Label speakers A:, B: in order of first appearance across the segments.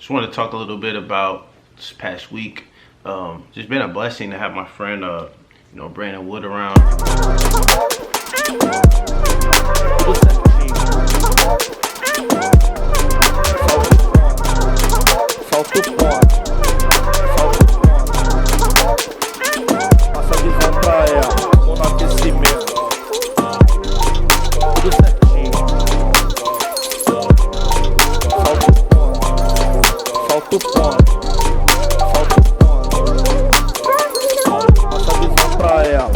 A: Just want to talk a little bit about this past week. Just been a blessing to have my friend, Brandon Wood around.
B: Passa a visão pra ela, tô no aquecimento. Tudo certinho. Solta o ponto. Passa a visão pra ela.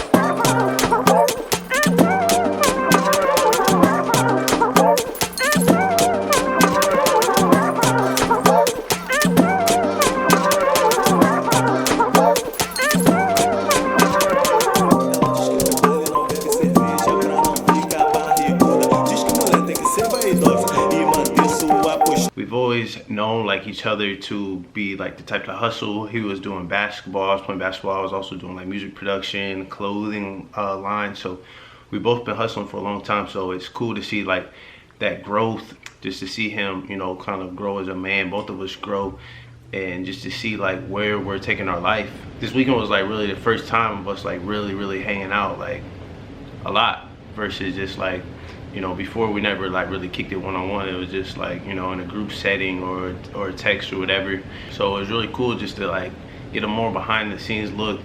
A: We've always known like each other to be like the type to hustle. He was doing basketball, I was playing basketball, I was also doing like music production, clothing line. So we've both been hustling for a long time. So it's cool to see like that growth, just to see him, kind of grow as a man, both of us grow, and just to see like where we're taking our life. This weekend was like really the first time of us like really hanging out like a lot, versus just like, before we never like really kicked it one-on-one. It was just like, in a group setting or a text or whatever. So it was really cool just to like get a more behind the scenes look,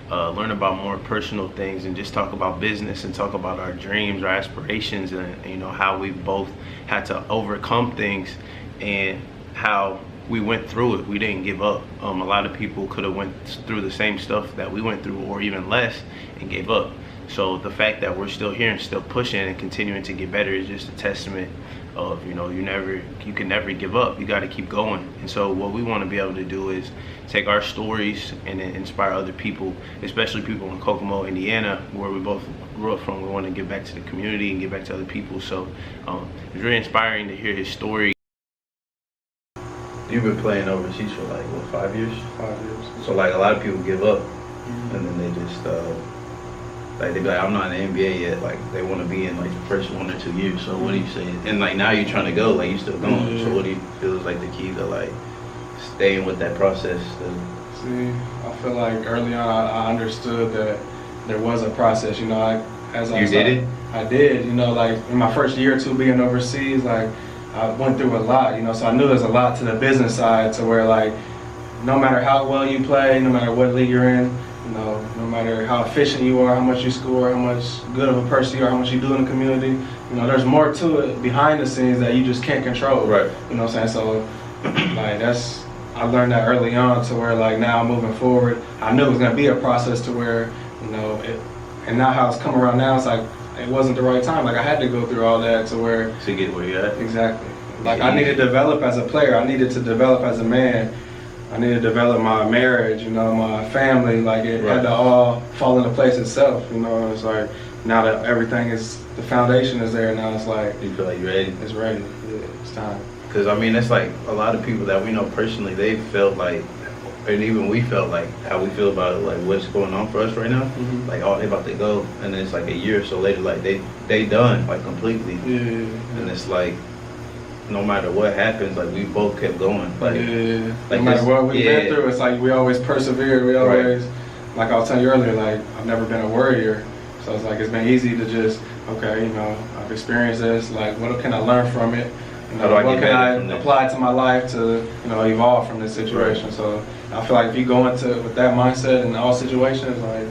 A: learn about more personal things, and just talk about business and talk about our dreams, our aspirations, and how we both had to overcome things and how we went through it. We didn't give up. A lot of people could have went through the same stuff that we went through or even less and gave up. So the fact that we're still here and still pushing and continuing to get better is just a testament of, you can never give up. You got to keep going. And so what we want to be able to do is take our stories and then inspire other people, especially people in Kokomo, Indiana, where we both grew up from. We want to give back to the community and give back to other people. So it's really inspiring to hear his story. You've been playing overseas for like, what, 5 years?
C: 5 years.
A: So like a lot of people give up, and then they just, like they be like, I'm not in the NBA yet. Like they want to be in like the first 1 or 2 years. So what do you say? And like now you're trying to go, like you're still going. So what do you feel is like the key to like staying with that process?
C: See, I feel like early on I understood that there was a process. I did. Like in my first year or two being overseas, like I went through a lot. So I knew there's a lot to the business side, to where like no matter how well you play, no matter what league you're in, no matter how efficient you are, how much you score, how much good of a person you are, how much you do in the community, there's more to it behind the scenes that you just can't control.
A: Right.
C: You know what I'm saying? So, like I learned that early on, to where like now moving forward, I knew it was gonna be a process to where, and now how it's come around now, it's like it wasn't the right time. Like I had to go through all that to where
A: to get where you're at.
C: Exactly. Like I needed to develop as a player. I needed to develop as a man. I needed to develop my marriage, my family. Like it had to all fall into place itself. It's like now that everything is, the foundation is there. Now it's like
A: you feel like you're ready.
C: It's ready. Yeah, it's time.
A: Because it's like a lot of people that we know personally, they felt like, and even we felt like how we feel about it, like what's going on for us right now. Like they about to go, and then it's like a year or so later, like they done like completely. And it's like, no matter what happens, like we both kept going. Like
C: no matter what we've been through, it's like we always persevered. We always, like I was telling you earlier, like I've never been a worrier. So it's like it's been easy to just, okay, I've experienced this. Like, what can I learn from it? What can I apply to my life to, evolve from this situation?
A: Right.
C: So I feel like if you go into it with that mindset in all situations, like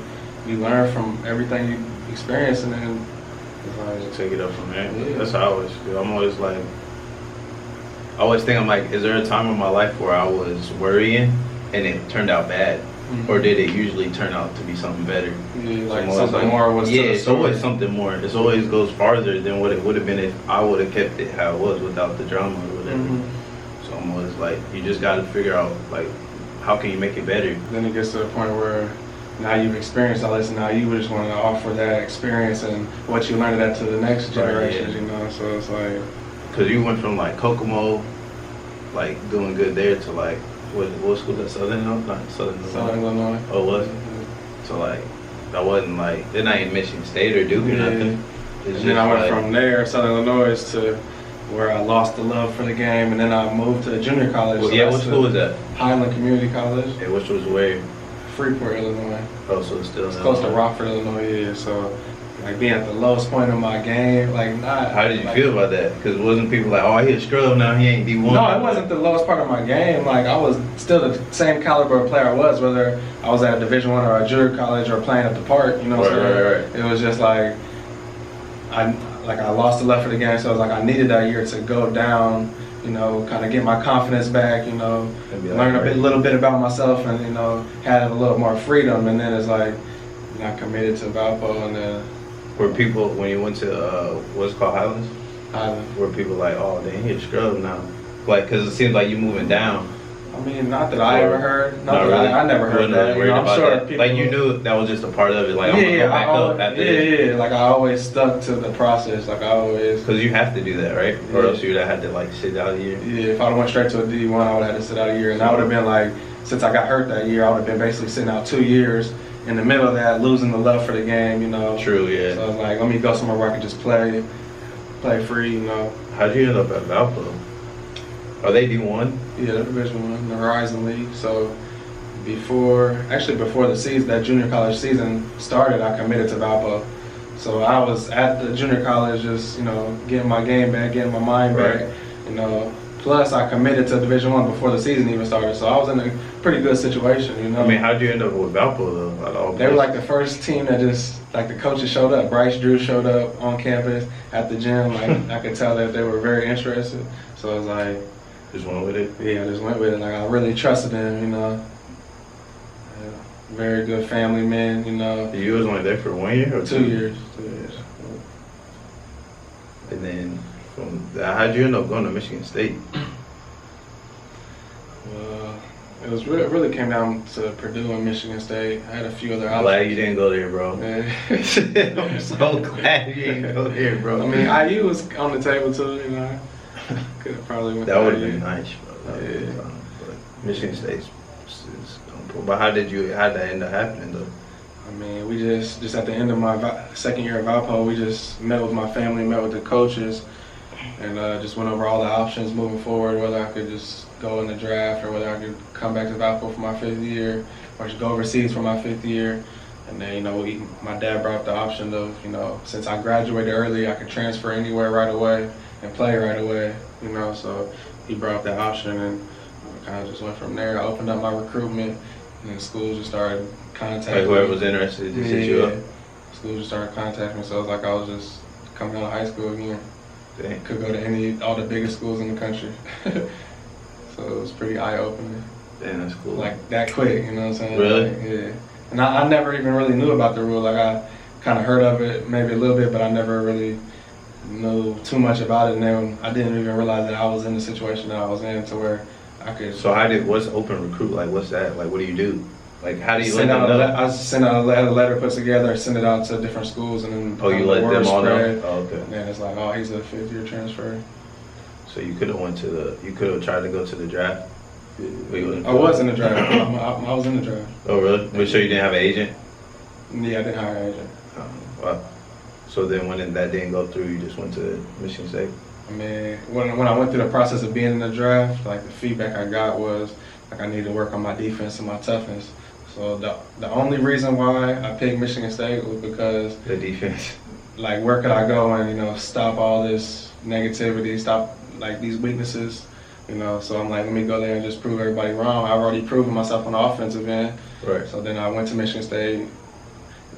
C: you learn from everything you experience, and then it's like
A: take it up from there. Yeah. That's how I always feel. I'm always like, I always think, I'm like, is there a time in my life where I was worrying and it turned out bad? Or did it usually turn out to be something better?
C: Yeah, like something more was to the
A: it's
C: story.
A: Always something more. It always goes farther than what it would have been if I would have kept it how it was without the drama or whatever. So I'm always like, you just got to figure out, like, how can you make it better?
C: Then it gets to the point where now you've experienced all this, and now you just want to offer that experience and what you learned that to the next generations, So it's like,
A: because you went from like Kokomo, like doing good there, to like what school? That Southern Illinois. Oh, it was. So like that wasn't like they're not in Michigan State or Duke or nothing.
C: And then I went from there, Southern Illinois, to where I lost the love for the game, and then I moved to junior college.
A: Well, yeah, what school was that?
C: Highland Community College.
A: Yeah, which was where?
C: Freeport, Illinois.
A: Oh, so it's still
C: It's close to Rockford, Illinois. Yeah, so like being at the lowest point of my game, like not.
A: How did you feel about that? Because wasn't people like, oh, he a scrub now, he ain't D1?
C: No, it wasn't the lowest part of my game. Like I was still the same caliber of player I was, whether I was at a Division I or a junior college or playing at the park. You know what I'm saying? Right. It was just like I lost the love for the game, so it was like I needed that year to go down. You know, kind of get my confidence back, you know, learn a little bit about myself, and, you know, have a little more freedom. And then it's like, you know, I committed to Valpo, and then.
A: Were people, when you went to, what's it called, Highlands?
C: Highlands.
A: Were people like, oh, dang, he a scrub now? Like, because it seems like you moving down.
C: I mean, not that I ever heard. Not really. I never heard that. You know, I'm sure people.
A: Like, you knew that was just a part of it. Like, I'm going to go back up after this.
C: Yeah. Like, I always stuck to the process. Like, I always.
A: Because you have to do that, right? Yeah. Or else you would have had to, like, sit out a year.
C: Yeah, if I would have went straight to a D1, I would have had to sit out a year. And I would have been like, since I got hurt that year, I would have been basically sitting out 2 years. In the middle of that, losing the love for the game, you know.
A: True, yeah.
C: So I was like, let me go somewhere where I can just play free, you know.
A: How'd you end up at Valpo? Are they D1?
C: Yeah, they're Division I, the Horizon League. So before the season, that junior college season started, I committed to Valpo. So I was at the junior college just, you know, getting my game back, getting my mind back, you know. Plus, I committed to Division I before the season even started, so I was in a pretty good situation, you know.
A: I mean, how'd you end up with Valpo, though?
C: They were like the first team that just, like the coaches showed up. Bryce Drew showed up on campus at the gym. Like, I could tell that they were very interested. So I was like...
A: Just went with it?
C: Yeah, I just went with it. Like, I really trusted them, you know. Yeah, very good family man, you know.
A: You was only there for 1 year or
C: 2 years? 2 years.
A: And then... how'd you end up going to Michigan State?
C: It really came down to Purdue and Michigan State. I had a few other options.
A: Glad you didn't go there, bro.
C: Yeah.
A: I'm so glad you didn't go there, bro.
C: I mean, IU was on the table too, you know. Could have probably went.
A: That would have been nice, bro.
C: Yeah.
A: But Michigan State's. But how did that end up happening, though?
C: I mean, we just at the end of my second year at Valpo, we just met with my family, met with the coaches, and just went over all the options moving forward, whether I could just go in the draft or whether I could come back to Valpo for my 5th year or just go overseas for my 5th year. And then, you know, my dad brought up the option of, you know, since I graduated early, I could transfer anywhere right away and play right away, you know. So he brought up that option, and I kind of just went from there. I opened up my recruitment, and then schools just started contacting me.
A: Like whoever was interested to set you up?
C: Schools just started contacting me, so it was like I was just coming out of high school again.
A: Dang.
C: Could go to all the biggest schools in the country. So it was pretty eye-opening.
A: Damn, that's cool.
C: Like that quick, you know what I'm saying?
A: Really?
C: Like, yeah. And I never even really knew about the rule. Like I kind of heard of it maybe a little bit, but I never really knew too much about it. And then I didn't even realize that I was in the situation that I was in to where I could.
A: So what's open recruit? Like what's that? Like what do you do? Like how do you
C: send
A: let them know?
C: I send out a letter put together, send it out to different schools, and then
A: you let them all know? Oh, okay.
C: And then it's like, oh, he's a 5th year transfer.
A: So you could have tried to go to the draft?
C: I was in the draft. I was in the draft.
A: Oh, really? But sure you didn't have an agent?
C: Yeah, I didn't hire an agent.
A: Wow. So then when that didn't go through, you just went to Michigan State?
C: I mean, when I went through the process of being in the draft, like the feedback I got was like I needed to work on my defense and my toughness. So the only reason why I picked Michigan State was because
A: the defense.
C: Like where could I go and, you know, stop all this negativity, stop like these weaknesses, you know. So I'm like, let me go there and just prove everybody wrong. I've already proven myself on the offensive end.
A: Right.
C: So then I went to Michigan State.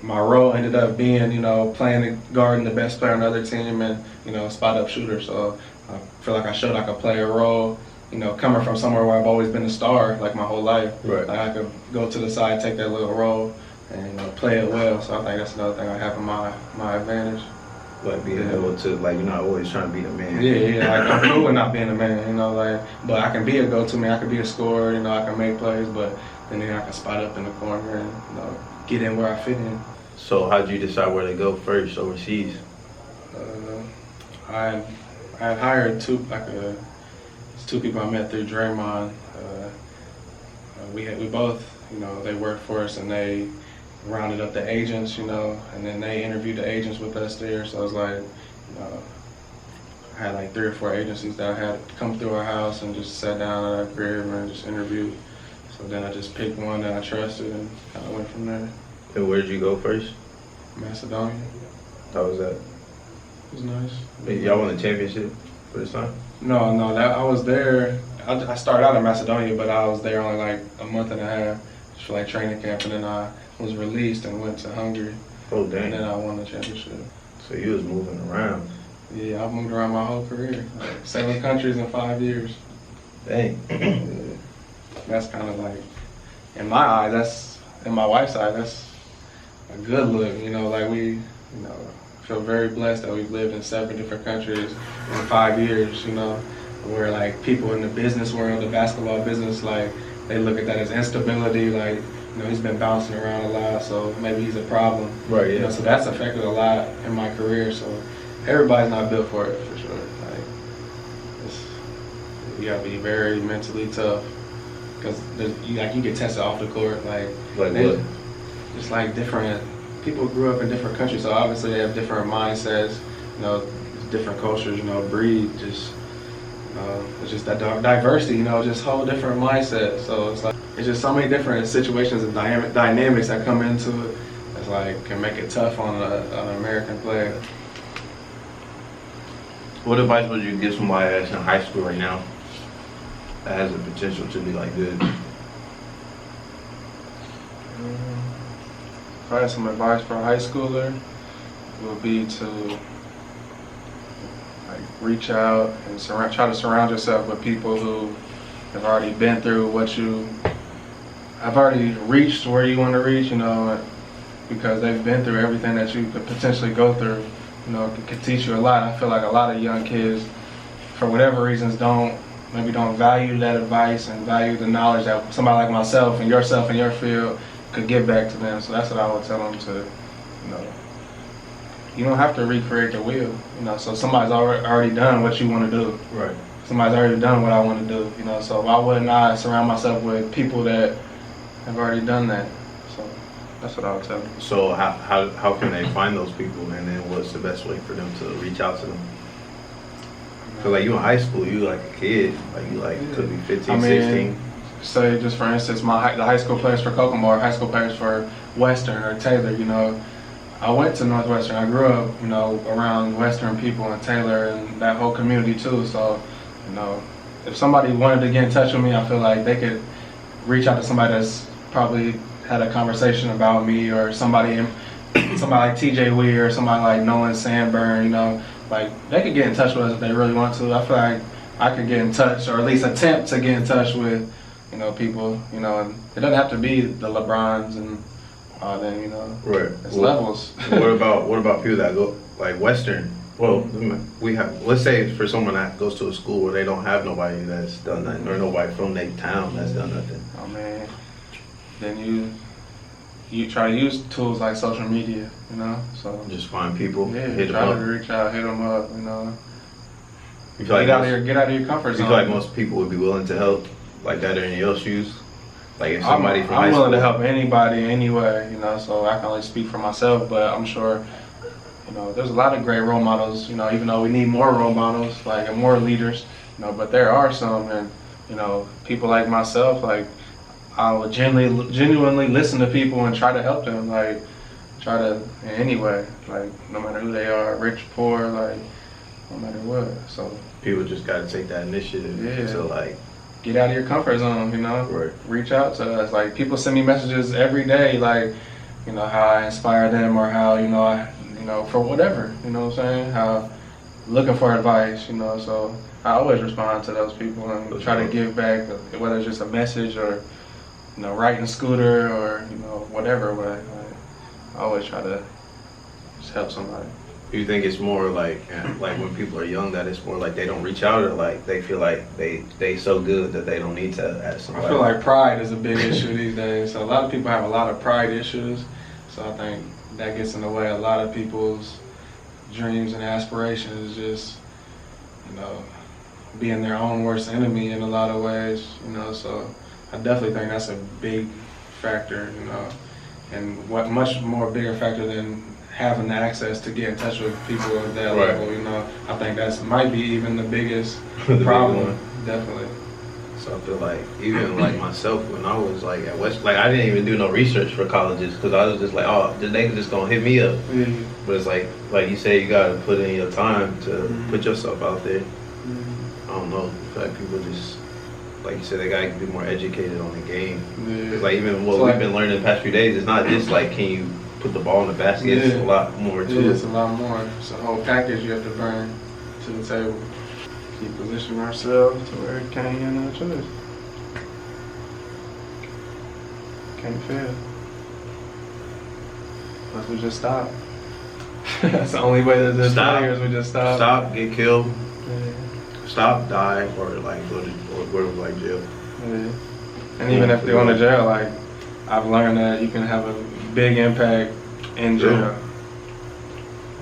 C: My role ended up being, you know, playing the guard and the best player on the other team and, you know, spot up shooter. So I feel like I showed I could play a role, you know, coming from somewhere where I've always been a star like my whole life.
A: Right.
C: Like I could go to the side, take that little role and, you know, play it well. So I think that's another thing I have in my advantage.
A: Like being able to, like, you're not always trying to be the man.
C: Yeah, like I'm cool with not being a man, you know, like, but I can be a go-to man, I can be a scorer, you know, I can make plays, but then I can spot up in the corner and, you know, get in where I fit in.
A: So how'd you decide where to go first overseas?
C: I hired two people I met through Draymond. We both, you know, they worked for us and they rounded up the agents, you know, and then they interviewed the agents with us there. So it was like, you know, I had like 3 or 4 agencies that I had come through our house and just sat down at our crib and just interviewed. So then I just picked one that I trusted and kind of went from there.
A: And where did you go first?
C: Macedonia.
A: How was that?
C: It was nice.
A: Y'all won the championship for this time?
C: No, I was there. I started out in Macedonia, but I was there only like a month and a half just for like training camp, and then I was released and went to Hungary.
A: Oh, dang.
C: And then I won the championship.
A: So you was moving around.
C: Yeah, I've moved around my whole career. Like 7 countries in 5 years.
A: Dang.
C: Yeah. That's kind of like, in my eyes, in my wife's eye, that's a good look. You know, like we, feel very blessed that we've lived in 7 different countries in 5 years, where like people in the business world, the basketball business, like they look at that as instability, like, he's been bouncing around a lot, so maybe he's a problem.
A: Right, yeah.
C: So that's affected a lot in my career, so everybody's not built for it, for sure. Like, you gotta be very mentally tough, because you get tested off the court, like
A: what?
C: Just like different people grew up in different countries, so obviously they have different mindsets, different cultures, breed, just it's just that diversity, just whole different mindset. So it's just so many different situations and dynamics that come into it. It's like can make it tough on an American player.
A: What advice would you give somebody that's in high school right now that has the potential to be like good?
C: If I had some advice for a high schooler, it would be to reach out and try to surround yourself with people who have already been through what you have already reached where you want to reach, because they've been through everything that you could potentially go through. It could teach you a lot. I feel like a lot of young kids, for whatever reasons, don't value that advice and value the knowledge that somebody like myself and yourself in your field could give back to them. So that's what I would tell them to, you don't have to recreate the wheel, so somebody's already done what you want to do.
A: Right.
C: Somebody's already done what I want to do, so why wouldn't I surround myself with people that have already done that? So that's what I would tell them.
A: So how can they find those people, and then what's the best way for them to reach out to them? Cause like you in high school, you like a kid, could be 15, 16.
C: Say just for instance, the high school players for Kokomo or high school players for Western or Taylor, I went to Northwestern. I grew up, around Western people and Taylor and that whole community too. So, if somebody wanted to get in touch with me, I feel like they could reach out to somebody that's probably had a conversation about me, or somebody like TJ Weir, or somebody like Nolan Sandburn, like they could get in touch with us if they really want to. I feel like I could get in touch, or at least attempt to get in touch with, people, and it doesn't have to be the LeBrons and then
A: right.
C: It's levels.
A: what about people that go like Western? Well, let's say for someone that goes to a school where they don't have nobody that's done nothing, or nobody from their town that's done nothing.
C: Oh man, then you try to use tools like social media, so
A: just find people,
C: hit try to reach out, hit them up,
A: You feel like
C: get out of your comfort zone.
A: You feel like most people would be willing to help like that in your shoes? Like if somebody from high
C: I'm
A: school,
C: willing to help anybody anyway, so I can only speak for myself, but I'm sure, there's a lot of great role models, even though we need more role models, and more leaders, but there are some, and, people like myself, I would genuinely listen to people and try to help them, try to in any way, no matter who they are, rich, poor, no matter what, so.
A: People just gotta take that initiative to
C: get out of your comfort zone,
A: Right.
C: Reach out to us. People send me messages every day, how I inspire them, or how, for whatever, what I'm saying? How looking for advice, so I always respond to those people and try to give back, whether it's just a message or, riding a scooter or, whatever way. I always try to just help somebody.
A: Do you think it's more like when people are young that it's more like they don't reach out, or they feel like they so good that they don't need to ask somebody?
C: I feel like pride is a big issue these days. So a lot of people have a lot of pride issues. So I think that gets in the way of a lot of people's dreams and aspirations, just, being their own worst enemy in a lot of ways, so I definitely think that's a big factor, and what much more bigger factor than having the access to get in touch with people at that level, you know, I think that's might be even the biggest problem. Definitely.
A: So I feel like even like myself when I was like at West, like I didn't even do no research for colleges because I was just like, oh, they just gonna hit me up. But it's like you say, you gotta put in your time to put yourself out there. I don't know. I feel like people just, like you said, they gotta be more educated on the game. It's like even what we've been learning the past few days, it's not just like can you put the ball in the basket. It's a lot more to it.
C: It's a lot more. It's a whole package you have to bring to the table. Keep positioning ourselves to where it can't get no choice. Can't fail. Unless we just stop. That's the only way that there's players, we just stop.
A: Stop, get killed. Stop, die, or like go to like jail.
C: And even if they go to jail, like I've learned that you can have a big impact in jail.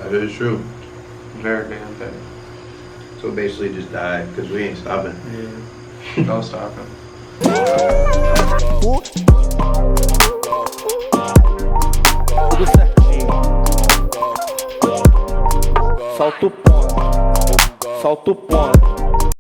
A: That is true.
C: Very big impact.
A: So basically just die, because we ain't stopping.
C: No stopping.
B: Tudo certinho. Solta o ponto. Solta o ponto.